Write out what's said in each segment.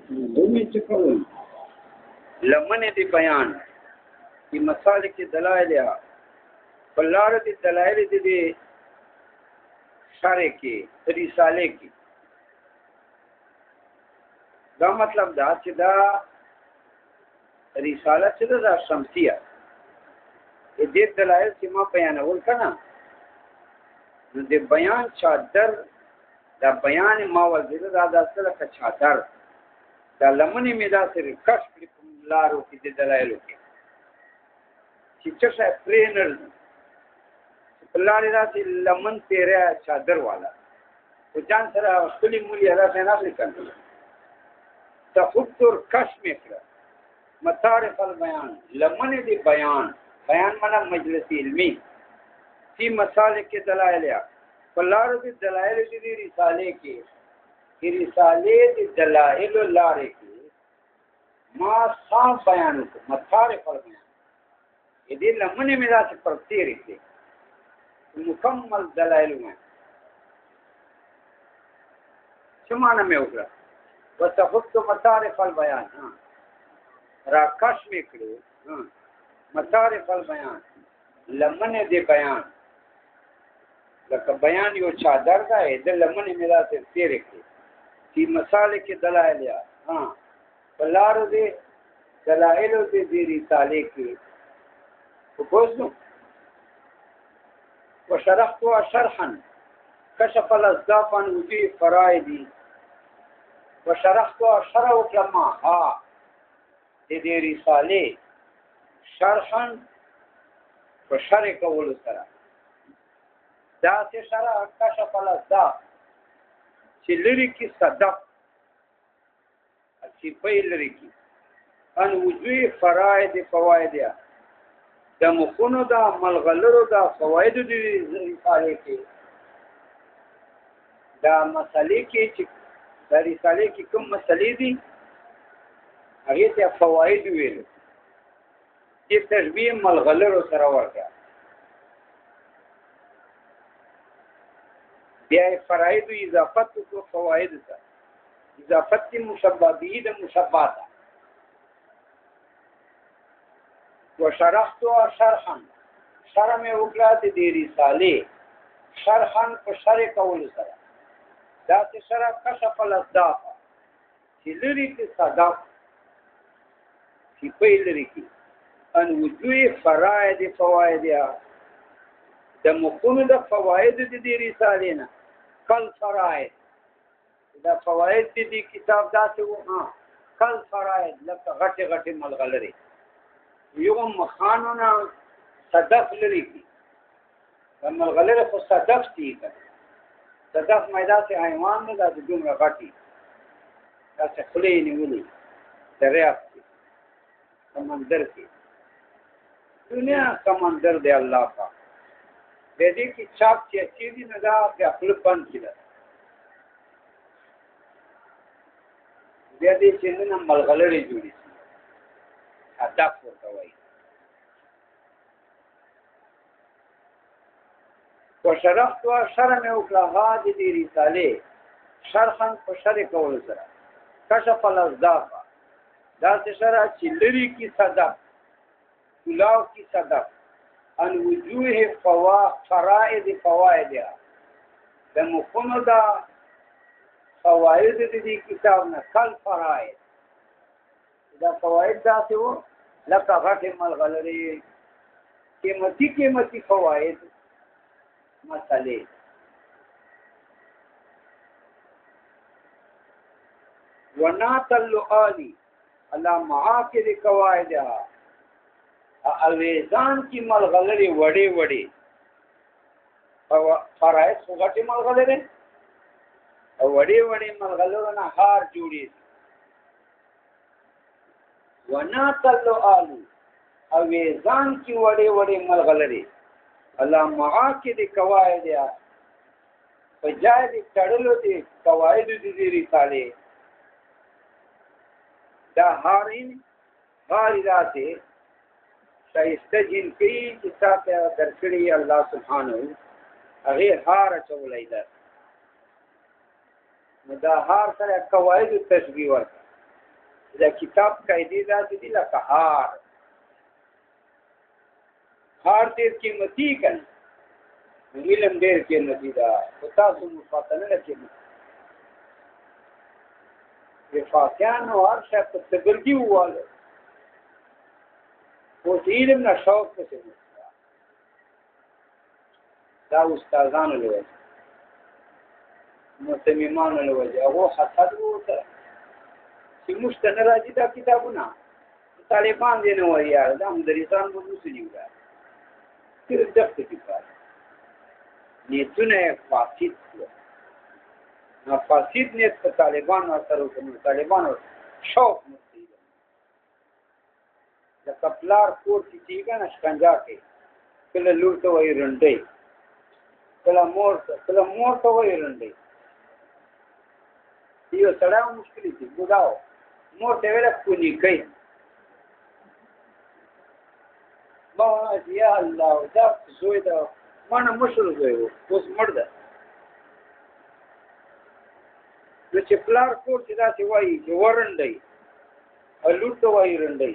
دومې څه کوي لمنې دی بیان کی مسالک دلائل یا پلار دی دلائل دی شارع کی رسالے کی دا مطلب دا چې دا رساله چې دا شمسیه دې دلائل چې ما بیانول کنا نو دې بیان چادر دا بیان ما وزیر دا اصله کا چادر دا لمنې می دا سره کښ کړی په لارو کې د دلایلو کې چې څه پرینر په لارې راځي لمن تیرې چادر والا او ځان سره خپل مولي راځي نه لیکل تفکر کښ میکړه مطارف البیان لمنې دی بیان معنا مجلس علمی فی مسالک دلائل په لارو کې دلایل دي رسالې کې رسالې د دلائل لارې کې ما صاف بیان کو مطارف البیان دې لمنې مې راځي پر تیرې کې مکمل دلائل میں څه معنی مې وکړه وتفقت مطارف البیان راکش مې کړو مطارف البیان لمنې دې بیان لکه بیان یو چادر دا دې لمنې مې راځي تیرې کې چې مسالک دلائل یا بلار دې دلائل دې رسالې کې وګورئ وشرحتها شرحا كشف الاصداف عن وجوه فرائدي وشرحتها شرح وکلما دې رسالې شرحا وشرح کول سره دا چې شرح كشف الاصداف چې لري کې صدق چې په لري کې ان وجوه فرائد فواید د مخونو دا ملغلرو دا فواید دي رسالې کې دا مسلې کې چې د رسالې کې کوم مسلې دي هغه ته فواید ویل چې تشبیه ملغلرو سره ورته بیا فرائد اضافت کو فواید ته اضافت مشبہ به د مشبہات وشرحتها شرحا شرح میں وکړه د دې رسالې شرحا په شرح کول سره دا چې شرح کشف الاصداف چې لري کې صدق چې په لري کې ان وجوه فرائد فواید د مخونو د فواید د دې رسالې نه کل فرائد دا فواید دې کتاب داسې و کل فرائد لکه غټه غټه ملغلري یو مخانونا صدف لري کی ملغلره خو صدف دي صدف مېدا سے حیوان نه دا دومره غټي دا څه خلې نیولې دریاب کې سمندر کې دنیا سمندر دی الله پاک دې کې چاپ چې دي نه دا خپل پن کړه دې چې نن ملغلره جوړي هدف ورته وایي وشرحتها شرح مې وکړه د دې رسالې شرحا په شرح کول سره کشف الاصداف دا چې شرح چې لري کې صدق کلاو کې صدق ان وجوه فرائد فواید د مخونو دا فواید دې کتاب نه کل فرائد دا فواید دا څه وو لکه غټه ملغلري قیمتي فواید مسئلے ونات اللعالی اللہ معاقد قواعدها الویزان کی ملغلری وڑے وڑے فرائض غټه ملغلری وڑے وڑے ملغلرونه هار جوړي ونات اللعالی الویزان کی وڑے وڑے ملغلری الله معاقد قواعد یا فجائد تړلو دي قواعد دي رساله دا هارین غاریاته شایسته جن کی چې تاسو درکړي الله سبحانه هغه هار چولای دا نو دا هار سره قواعد تشبیه ورته دا کتاب قاعدې داسې دي لکه هار ډېر قیمتي کنه علم ډېر قیمتي ده خو تاسو مفاتنه نه قیمتي فاتحانو هر شی په تبرګي وواله اوس علم نه شوق پسې دا استادانو له وجه متمیمانو له وجه هغه حسد وته چې موږ ته نه راځي دا کتابونه طالبان دي نه وایي دا مدرسان مو نسوي وایي صرف دغه کتاب نیتونه فاسد نو فاسد نیت په طالبانو سره کوم طالبانو شوق مستي د کپلار کور چې کنه شکنجا کوي کله لور ته وایي رنډي کله مور ته وایي رنډي یو سره مشکل دي ګداو مور ته ویل کونی کوي ما یا الله دا زوی دا مانه مشر زوی اوس مړ ده نو چې پلار کور چې داسې وایي چې ورنډئ او لور ته وایي رنډئ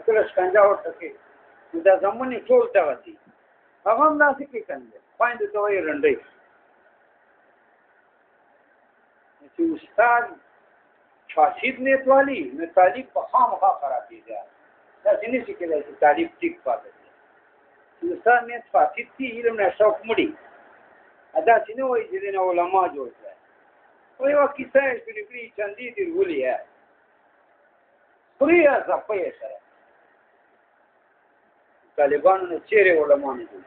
کله شکنجا ورته کوي نو دا زمونې ټول دغه دي هغه هم داسې کوي کنه خویندو ته وایي رنډئ چې استاد فاسد نیت والی نو تعلیب په خامخا خرابېږي داسې نشي کېدای چې تعلیب ټیک پاتې شي چې استاد نیت فاسد دي علم نه شوق مړي داسې نه وایي چې دې نه علما جوړ کړي وی وا کیسه فلپری چندی دی ولې ہے پریا زپې سره طالبانو نه چیرې علماء نه دي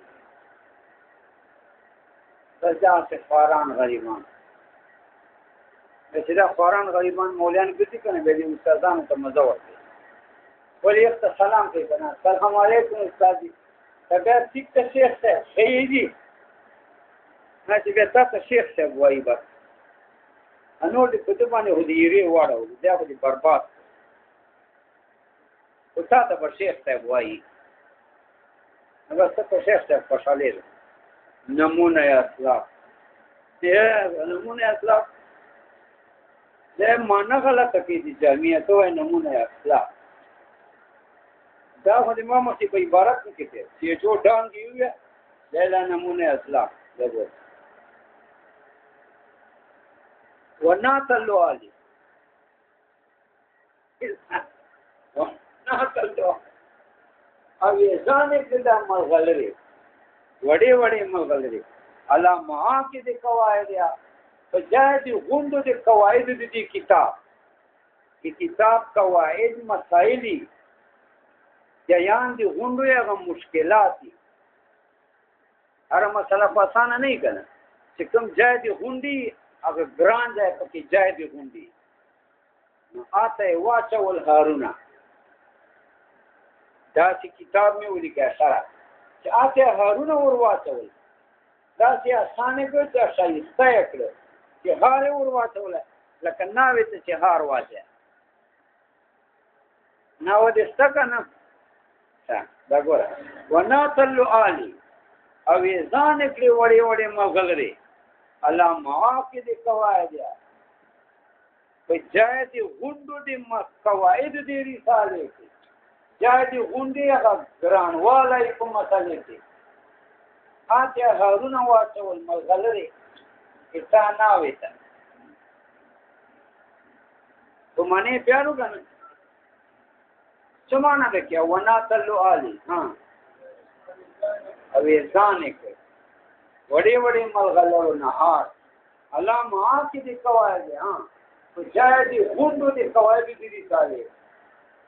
دا فاران غریبان چې دا فاران غریبان مولیان ګټي کنه به دي استادانو ته مزه ورکړي ولې ته سلام کوي کنه السلام علیکم استاد دي دا ټیک ته شیخ ته شهیدی نه چې به تاسو شیخ ته وایي بس انور دې په دې باندې هدیری واړو دا به برباد او تاسو به شیخ ته وایي هغه څه په شیخ ته خوشاله نمونه اخلاق نمونه اخلاق دا معنا غلطه کې دي جامعه ته نمونه اخلاق دا خو د امام په عبارت کې ته چې جو ډان کیږي دا نمونه اخلاق دغه وناتلو علي وناتلو او ځانې کدا ملغلري وړې ملغلري علامه کې د قواعد یا فجاد غوندو د قواعد د دې کتاب قواعد مسائلی بیان دي غوندو یا مشکلات دي هر مسله په اسانه نه کنه چې کوم ځای دي غوندي اگر ګران ځای پکې ځای دی غونډي نو آته واچول هارونه دا چې کتاب مې ولیکه سره چې آته هارونه ور واچول دا چې اسانه کو چې شایسته کړو چې هار ور واچول لکه ناوې ته چې هار واچي نو دې ستکنه دا ګوره وناتلو علی او ځان کړي وړي مغلري علامه کې د قواعد یا په ځای دی غوندو د قواعد د رساله کې ځای دی غوندي هغه ګران والای په مسالې کې اته هارونه واچول مغلري کتا ناوې ته په معنی پیارو کنه څه معنا ده کې وناتلو علی ها او ځان کې وړي ملغلو نهار علامه کې د قواعد ها تو جای دی غوندو د قواعد د رساله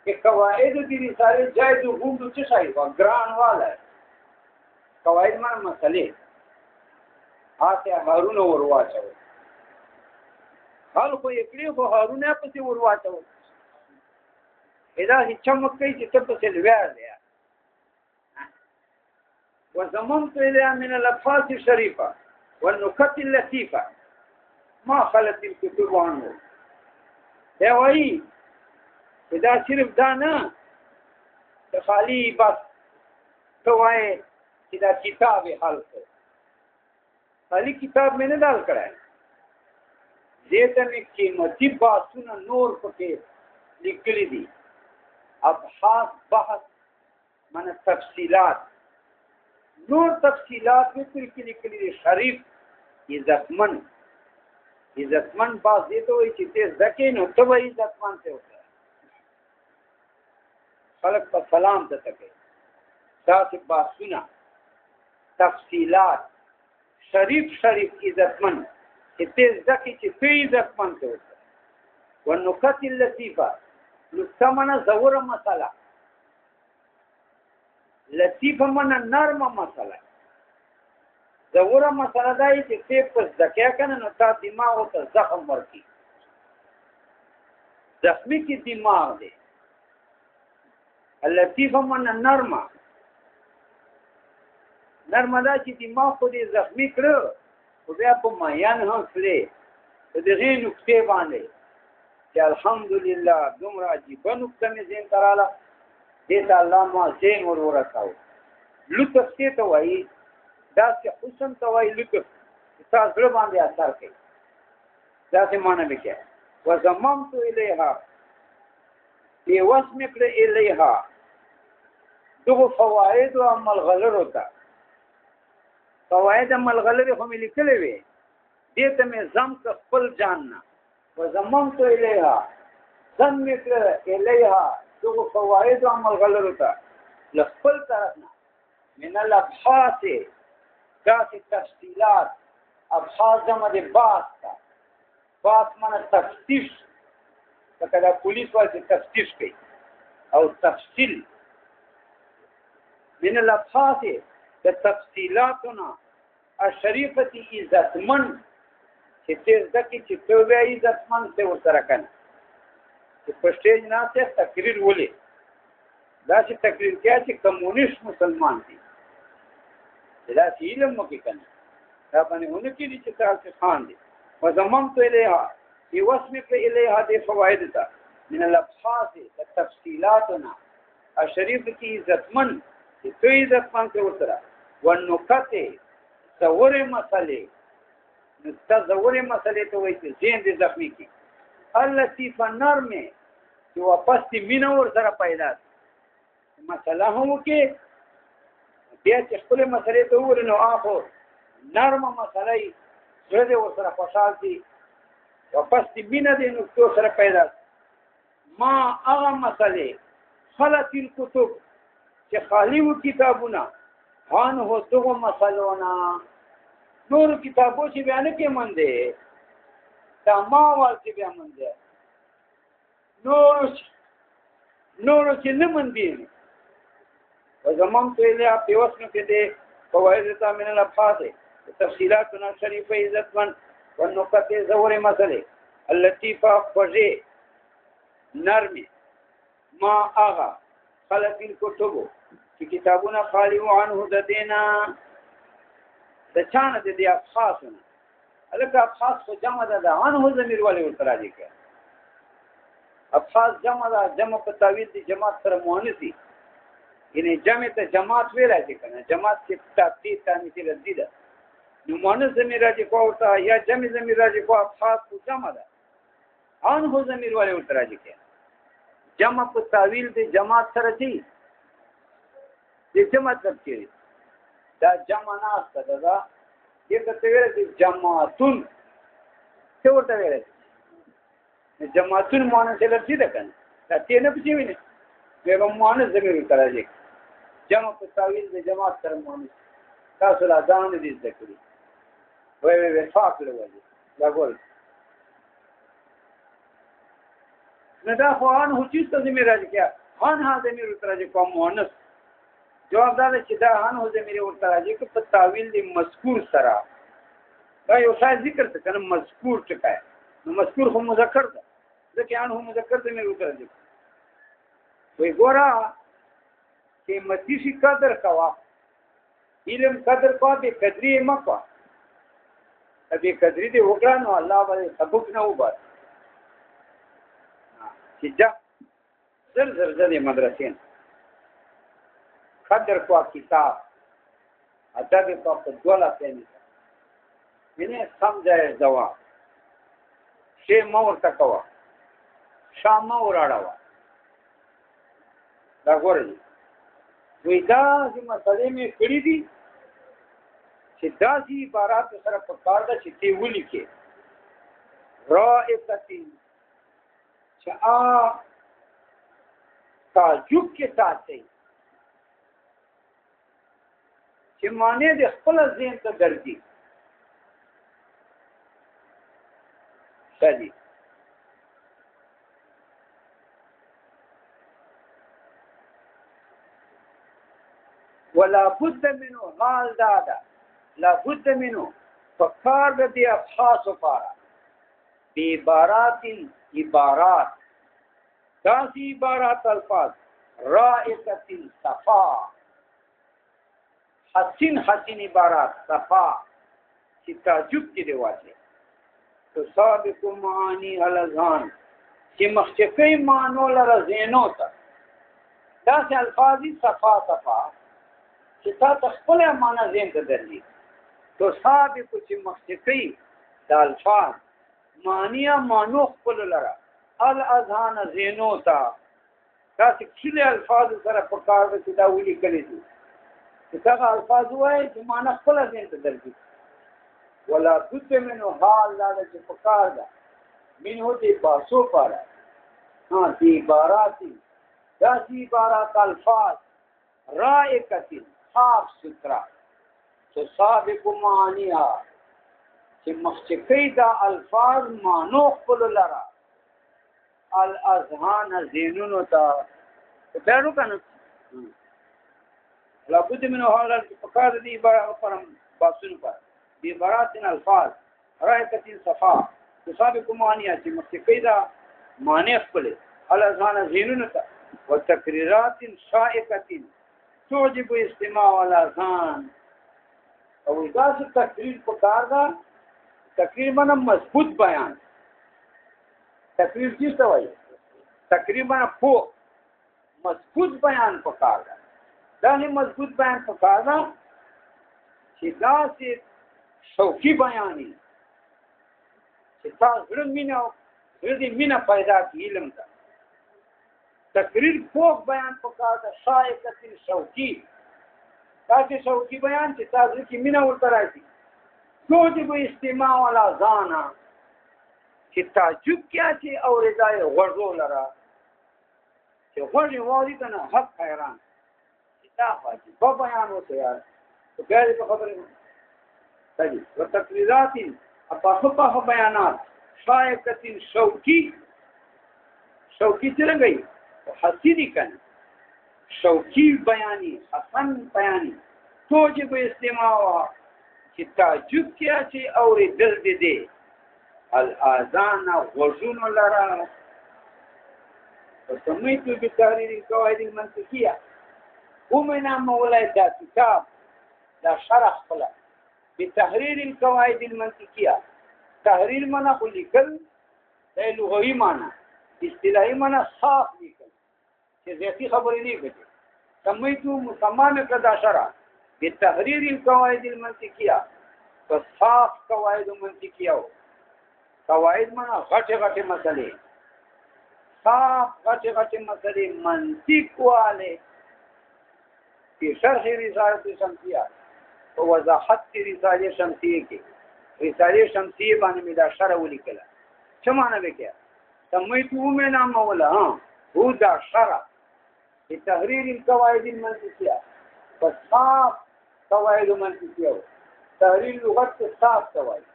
کې قواعد د رساله جای دی غوندو څه شي وا ګران والا قواعد ما مسلې آته هارون ورواچو خلکو یې کړی خو هارون په څیر ورواچو ادا هیڅ چمکې چې څه په څیر ویل دی وزممت إليها من الألفاظ الشريفة والنكت اللطيفة ما خلت الكتب عنه ده وایي دا صرف دا نه خالی بس تو وایي چې دا کتاب حل کړ خالی کتاب مې نه دال کړای دې ته مې قیمتي باسونه نور پکې لیکلي دي ابحاث بحث معنی تفصیلات نور تفصیلات به تر کې لیکلي دي شریف عزتمن باز دې ته وایي چې تیز ځکې نو ته به عزتمن ته وکړه خلق په سلام ته کوي داسې بحثونه تفصیلات شریف عزتمن چې تیز ځکې چې ته عزتمن ته وکړه والنکت اللطیفه نکته معنی زوره مسله لطیفه معنی نرمه مسله زوره مسله دا چې ته په ذکا کنه نو تا دماغ ته زخم ورکی زخمی کی دماغ دی اللطیفه معنی نرمه دا چې دماغ خو دې زخمی کړو خو بیا په میان هم سره په دغې نکتې باندې چې الحمدلله دومره عجیبه نکته مې ذهن ته راغله دې ته الله ما ذهن ور ورساو لطف دې ته وایي داسې حسن ته وایي لطف چې ستا زړه باندې اثر کوي داسې معنی مې کړه وضممت الیها بېوس مې کړه الیها دغو فوایدو او ملغلرو ته فواید ملغلرې خو مې لیکلې وې دې ته مې ضم که خپل جان نه وضممت الیها ضم مې کړه الیها دغو فوایدو او ملغلرو ته له خپل طرف نه من الابحاث داسې تفصیلات ابحاث جمع د بحث ته بحث معنی تفتیش لکه دا پولیس وایي تفتیش کوي او تفصیل من الابحاث د تفصیلاتنا الشریفه عزتمن چې تیز دکې چې تو بیا عزتمن ته ورسره کنه چې په سټیج ناسته تقریر ولې دا چې تقریر کوي چې کمونیست مسلمان دي دا چې علم مو کې کنه دا باندې ونه کې دي چې تاسو خان دي وضممت الیها في وصفك الیها د فواید ته من الابحاث التفصيلاتنا الشریفه عزتمن چې تو عزتمن ته ورسره والنکت زورې مسلې نکته زورې مسلې ته وایي چې ذهن دې زخمي کړي اللطیفه نرمې چې واپس دې مینه ورسره پیدا مسله هم وکړي بیا چې خپلې مسلې ته وګورې نو آخو نرمه مسله یې زړه دې ورسره خوشحال دي واپس دې مینه دې نکتو سره پیدا ما هغه مسلې خلت الکتب چې خالي وو کتابونه هان هو دغه مسلونه نور کتابو چې بیان کې منده دا ما وال چې بیان منده نور چې نه مندي وزمان ته له په وسنه کې دي فوائد ته من الابحاث تفصيلاتنا شريفه عزتمن والنقط زور مسئله اللطيفه فجي نرمي ما اغا خلق الكتب چې کتابونه خالی و عنه د دینا د چانه د دې ابحاثونه الکه ابحاث خو جمع ده عنه ضمیر ولې ورته راځي کې ابحاث جمع ده جمع په تعویض دي جماعت سره مؤنثي یعنی جمع ته جماعت وی راځي کنه جماعت کې تفصیل تانیث ردی ده نو مؤنث ضمیر راځي کوته یا جمع ضمیر راځي کو ابحاث خو جمع ده عنه ضمیر ولې ورته راځي کې جمع په تعویل دي جماعت سره دي دې څه مطلب کوي دا جمع نه ستاسو دا دې ته ویل دي جماعتون څه ورته ویل جماعتون معنی څه لري ده کنه دا څه نه پېژنې ویني به معنی زمير تراځي جمع په تعویل د جماعت سره معنی تاسو لا ځان دې ذکر وای فاصله وایي دا ګول نه دا خو ان هو چې څه زمير راځي کیا ان ها زمير تراځي کوم مؤنث جواب دا چې دا ان هو زمير ورته راځي چې په تعویل د مذکور سره دا یو څه ذکر څه کنه مذکور ټکای نو مذکور هم مذکر ده ځکه ان هو مذکر ته مې ورته راځي وی ګورا چې متی شي قدر کوا علم قدر کو به قدرې مکوا دې قدرې دې وکړه نو الله باندې سبق نه وبات چې جا زر مدرسې قدر کو کتاب ادب کو په دوله ثاني مینه سمجھائے دوا شی مور تکوا شامه وراړه دا ګورئ وی داسې مسلې مې کړي دي چې داسې عبارات سره په کار ده چې تی ولیکې رائقتین چې تعجب کې ساتي چې معنی د خپل ذهن ته درځي صحیح ولا بد منه حال دادا لا بد منه فکار د دې ابحاث لپاره بعبارات داسې عبارات الفاظ رائقة صفا حسین عبارات صفا چې تعجب کې دی واچي تصابق معانی الاذهان چې مخکې معنی لره ذهنو ته داسې الفاظ صفا چې تا خپل معنا ذهن ته درځي تصابق چې مخکې د الفاظ معنی خپل لره الاذهان ذهنو ته داسې کله الفاظ سره په کار ده چې دا ولي کړی دي چې هغه الفاظ وایي چې معنا خپل ذهن ته درځي ولا بد منه حال لا چې په کار ده منه دې باسو پاره دې عبارات داسې عبارات الفاظ رائقة صاف سترا تصابق معانیها چې مخکې دا الفاظ معنی خپل لره الاذهان ذهنونو ته پیرو کنه لا بد منه حال فقار دي عبارات پر باسن پر دي عبارات الفاظ رائقة صفا تصابق معانیها چې مخکې دا معنی خپل الاذهان ذهنونو ته وتقريرات شائقة توجب استماع الاذهان او دا څه تقریر په کار ده تقریر معنی مضبوط بیان تقریر څه وایي تقریر معنی په مضبوط بیان په کار ده دا نه مضبوط بیان په کار ده چې دا څه شوقي بیانې چې تاسو مینه پیدا کی علم ده تقریر فوق بیان په کار ده شائقة شوقي تاسو شوقي بیان چې تاسو کې مینه ورته راځي توجب استماع الاذان چې تعجب کیا چې اوریدای غوړو لرا چې غوړي وادي کنه حق حیران دا واجب په بیان وته یار تو بیا دې خبرې صحیح وتقریرات په بیانات شائقة شوقي څنګه حسینی کنه شوقی بیانی حسن بیانی توجب استماع چې تعجب کیا چې اوریدل دي الاذان غوږونو لرا وسميت بتحرير القواعد المنطقيه ومن مولاي دا کتاب دا شرح خلا بتحرير القواعد المنطقيه تحرير معنا لیکل د لغوي معنا اصطلاحي معنا صاف لیکل چې ذاتی خبرې نه کوي سميت مسمى کدا شرح بتحرير القواعد المنطقيه فصاف قواعد منطقيه قواعد معنا غټه مسلې صاف غټه مسلې منطق والے في شرح رساله شمسيه او وضاحت رساله شمسيه کې رساله شمسيه باندې دا شرح ولیکل څه معنی وکړه سميتو مې نام مولا هو دا شرح بتحرير القواعد المنطقيه فصاف قواعد منطقيه تحرير لغت صاف قواعد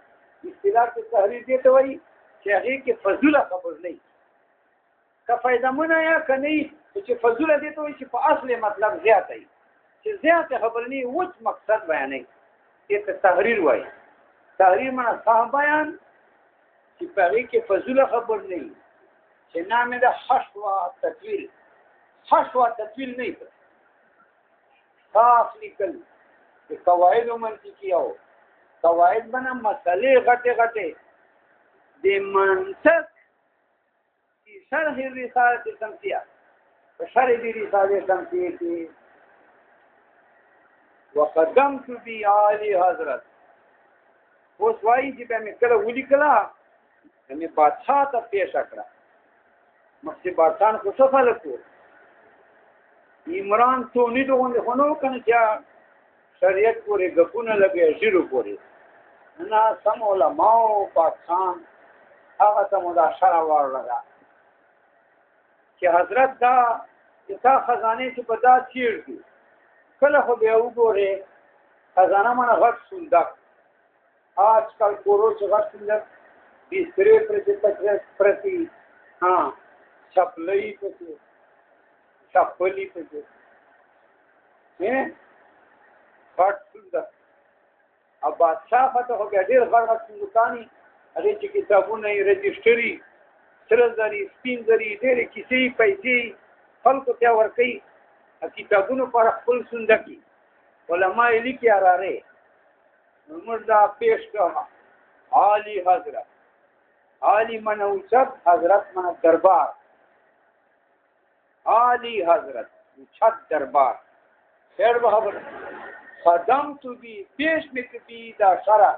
اصطلاح تحریر دی ته وایي چې هغه کې فضوله خبر نه کا فائدہ مونږ یا کني چې فضوله دی ته وایي چې په اصل مطلب زیات دی چې زیات خبر نه وڅ مقصد بیانې ته تحریر وایي تحریر معنا صاحب بیان چې په هغه کې فضوله خبر نه چې نامه د حشو تطویل نه صاف لیکل چې قواعد منطقيه قواعد بنا مسئلے غٹے دے منطق کی شرح رسالت شمسیہ شرح دی رسالت شمسیہ کی وقدمت بی آلی حضرت اس وائی جی پہ میں کل ولی کلا ہمیں بادشاہ تا پیش اکڑا مکتباتان خو څه خلک وو عمران توني دغونې خو نه وو که نه چې شریعت پورې ګپونه لګوي ژیرو پورې نه سم علماو پاکستان هغه ته مو دا شرع واړه ده چې حضرت دا چې تا خزانې چې په دا چیر دي کله خو بیا وګورې خزانه مانه غټ صندوق آجکل کورو چې غټ صندوق بسترې پرتې ها چپلۍ پکې چپلي پکې غټ صندوق او بادشاہ خطه خو بیا ډېر غټ غټ صندوقانې هغې چې کتابونه یې رجسټري سره زري سپین زري ډېرې کیسې پیسې خلکو ته ورکوي کتابونو پر خپل صندوق علما یې لیکي ارارې موږ دا پیش کړه عالی حضرت عالی من اوچت حضرت من دربار عالی حضرت اوچت دربار خیر بخبر خدم تو بی پیش مکبی دا شرع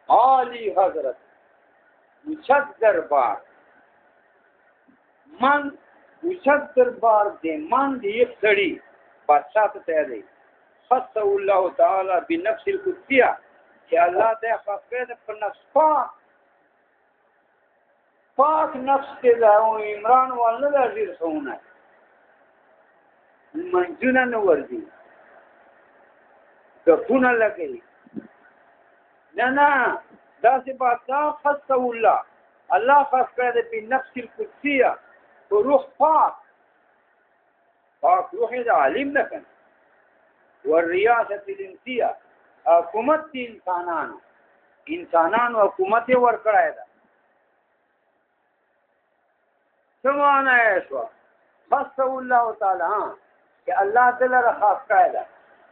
عالی حضرت اوچت دربار من اوچت دربار دے من دی ایک سڑی بادشاہ تو تیرے خص اللہ تعالی بنفس القدسیہ کہ اللہ دے خاص پر نفس پاک نفس کے لاؤں عمران والنا دا زیر سونا ہے منجونہ نوردی گفونا لگئی نا دا سے بات دا خص اللہ خاص کرے بنفس القدسیہ تو روح پاک روح دا علم نکن والریاست الانسیہ حکومت دی انسانانو حکومت ورکړای دا سمانا ایشوا خاص اللہ تعالی کہ اللہ تعالی را خاص کړای دا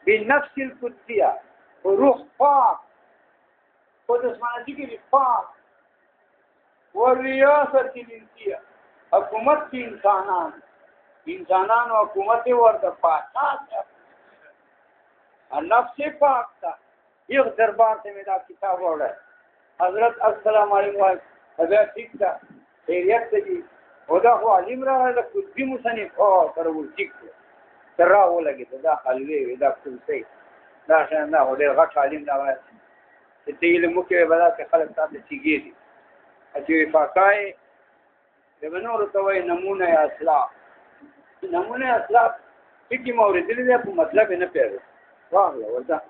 بنفس القدسیہ روح پاک خود اسمانه کی پاک والریاست الانسیہ حکومت کی انسانان و حکومت ورد پاک نفس پاک تھا ایک دربار سے میرا کتاب ہو رہا ہے حضرت السلام علیکم حضرت ٹھیک تھا خیریت سے جی خدا کو علم رہا ہے کچھ بھی مصنف ہو پر وہ ٹھیک تھا کر رہا وہ لگے تو دا حلوے دا کلسے دا شاندہ ہو دے غٹ علم رہا ہے تیل مکے بدا کے خلق صاحب چیگی دی اچھو افاقائے بنو رتوی نمونه اصلاح نمونه اصلاح کی مورد دې په مطلب نه پیژنه واغله ورته